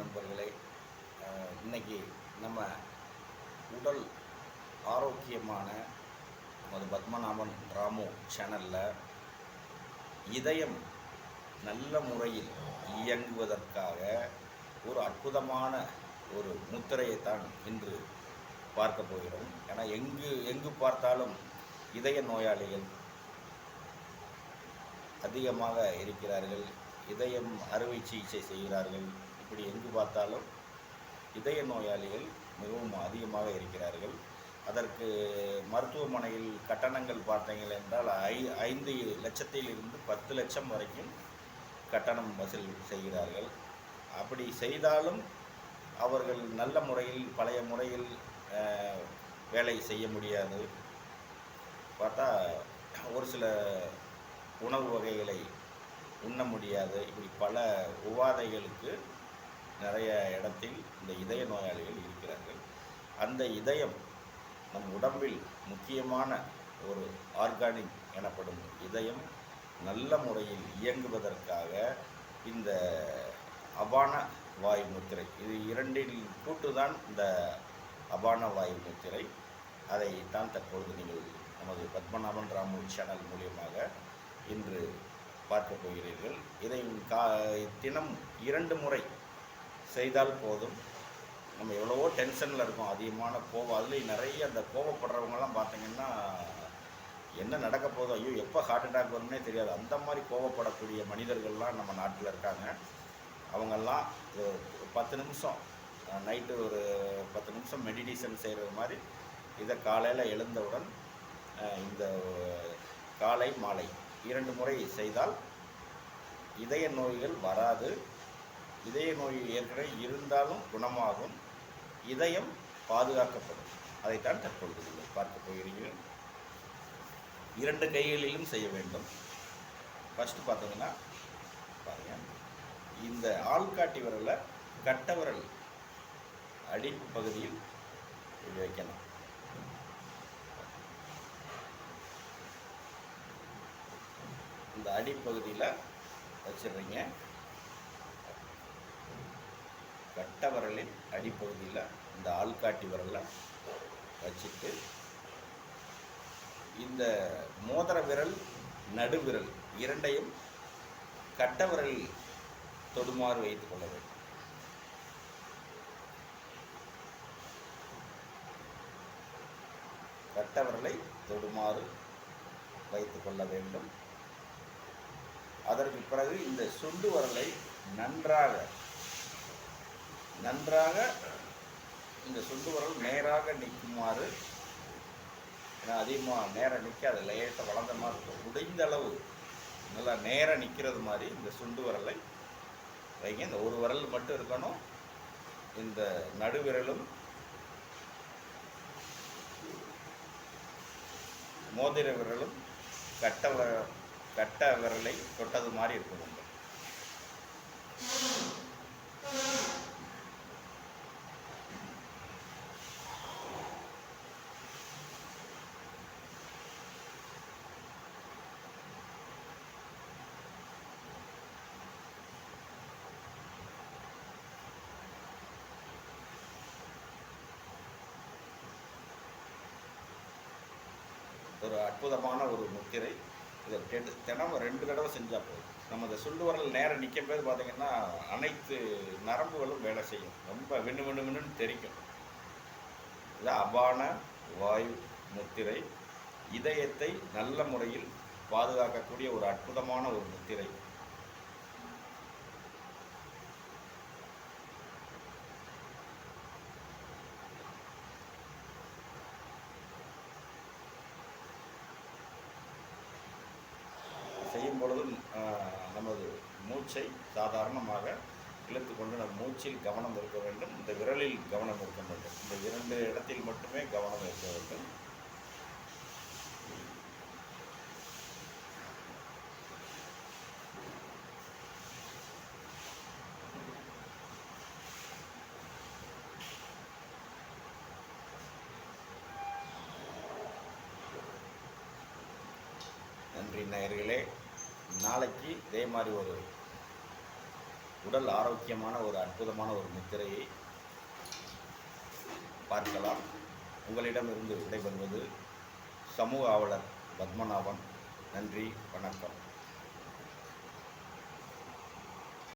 நண்பர்களே, இன்னைக்கு நம்ம உடல் ஆரோக்கியமான நமது பத்மநாபன் ராமு சேனலில் இதயம் நல்ல முறையில் இயங்குவதற்காக ஒரு அற்புதமான ஒரு முத்திரையைத்தான் இன்று பார்க்க போகிறோம். ஏன்னா எங்கு பார்த்தாலும் இதய நோயாளிகள் அதிகமாக இருக்கிறார்கள். இதயம் அறுவை சிகிச்சை செய்கிறார்கள். இப்படி எங்கு பார்த்தாலும் இதய நோயாளிகள் மிகவும் அதிகமாக இருக்கிறார்கள். அதற்கு மருத்துவமனையில் கட்டணங்கள் பார்த்தீங்கள் என்றால் 5 லட்சத்திலிருந்து 10 லட்சம் வரைக்கும் கட்டணம் வசூல் செய்கிறார்கள். அப்படி செய்தாலும் அவர்கள் நல்ல முறையில் பழைய முறையில் வேலை செய்ய முடியாது. பார்த்தா ஒரு சில உணவு வகைகளை உண்ண முடியாது. இப்படி பல உபாதைகளுக்கு நிறைய இடத்தில் இந்த இதய நோயாளிகள் இருக்கிறார்கள். அந்த இதயம் நம் உடம்பில் முக்கியமான ஒரு ஆர்கானிக் எனப்படும் இதயம் நல்ல முறையில் இயங்குவதற்காக இந்த அபான வாயு முத்திரை, இது இரண்டில் கூட்டுதான் இந்த அபான வாயு முத்திரை. அதை தான் தற்பொழுது நீங்கள் நமது பத்மநாபன் ராமு சேனல் மூலியமாக இன்று பார்க்க போகிறீர்கள். இதை தினம் 2 முறை செய்தால் போதும். நம்ம எவ்வளவோ டென்ஷனில் இருக்கோம், அதிகமான கோபம், அதுலேயும் நிறைய அந்த கோபப்படுறவங்கலாம் பார்த்திங்கன்னா என்ன நடக்க போதோ, ஐயோ எப்போ ஹார்ட் அட்டாக் வரும்னே தெரியாது, அந்த மாதிரி கோபப்படக்கூடிய மனிதர்கள்லாம் நம்ம நாட்டில் இருக்காங்க. அவங்கெல்லாம் 10 நிமிஷம் நைட்டு ஒரு 10 நிமிஷம் மெடிடேஷன் செய்கிறது மாதிரி இதை காலையில் எழுந்தவுடன் இந்த காலை மாலை 2 முறை செய்தால் இதய நோய்கள் வராது. இதய நோய் ஏற்கனவே இருந்தாலும் குணமாகும். இதயம் பாதுகாக்கப்படும். அதைத்தான் தற்பொழுது நீங்கள் பார்க்க போகிறீர்கள். 2 கைகளிலும் செய்ய வேண்டும். ஃபஸ்ட்டு பார்த்தீங்கன்னா பாருங்கள், இந்த ஆள்காட்டி விரலை கட்டை விரல் அடிப்பு பகுதியில் வைக்கணும். இந்த அடிப்பகுதியில் வச்சிடுறீங்க. கட்டை விரலின் அடிப்பகுதியில் இந்த ஆள்காட்டி விரலை வச்சுட்டு இந்த மோதிர விரல் நடுவிரல் இரண்டையும் கட்டை விரல் தொடுமாறு வைத்துக் கொள்ள வேண்டும். கட்டை விரலை தொடுமாறு வைத்துக் கொள்ள வேண்டும். அதற்கு பிறகு இந்த சுண்டு விரலை நன்றாக இந்த சுண்டு விரல் நேராக நிற்குமாறு, அதிகமாக நேராக நிற்காது, லேசாக வளர்ந்த மாதிரி இருக்கும். முடிந்த அளவு நல்லா நேராக நிற்கிறது மாதிரி இந்த சுண்டு விரலை வைங்க. இந்த ஒரு விரல் மட்டும் இருக்கணும். இந்த நடுவிரலும் மோதிர விரலும் கட்டை விரலை தொட்டது மாதிரி இருக்கணும். ஒரு அற்புதமான ஒரு முத்திரை. இதை தினம் 2 தடவை செஞ்சால் போதும். நம்ம இந்த சுண்டு விரல் நேரம் நிற்கும் போது பார்த்திங்கன்னா அனைத்து நரம்புகளும் வேலை செய்யும். ரொம்ப விண்ணு தெரிக்கும். இது அபான வாயு முத்திரை. இதயத்தை நல்ல முறையில் பாதுகாக்கக்கூடிய ஒரு அற்புதமான ஒரு முத்திரை. செய்யும் பொழுது நமது மூச்சை சாதாரணமாக இழுத்து கொண்டு நம் மூச்சில் கவனம் இருக்க வேண்டும். இந்த விரலில் கவனம் இருக்க வேண்டும். இந்த 2 இடத்தில் மட்டுமே கவனம் இருக்க வேண்டும். நன்றி நேயர்களே. நாளைக்கு இதே மாதிரி ஒரு உடல் ஆரோக்கியமான ஒரு அற்புதமான ஒரு முத்திரையை பார்க்கலாம். உங்களிடமிருந்து விடைபெறுவது சமூக ஆவலர் பத்மநாபன். நன்றி, வணக்கம்.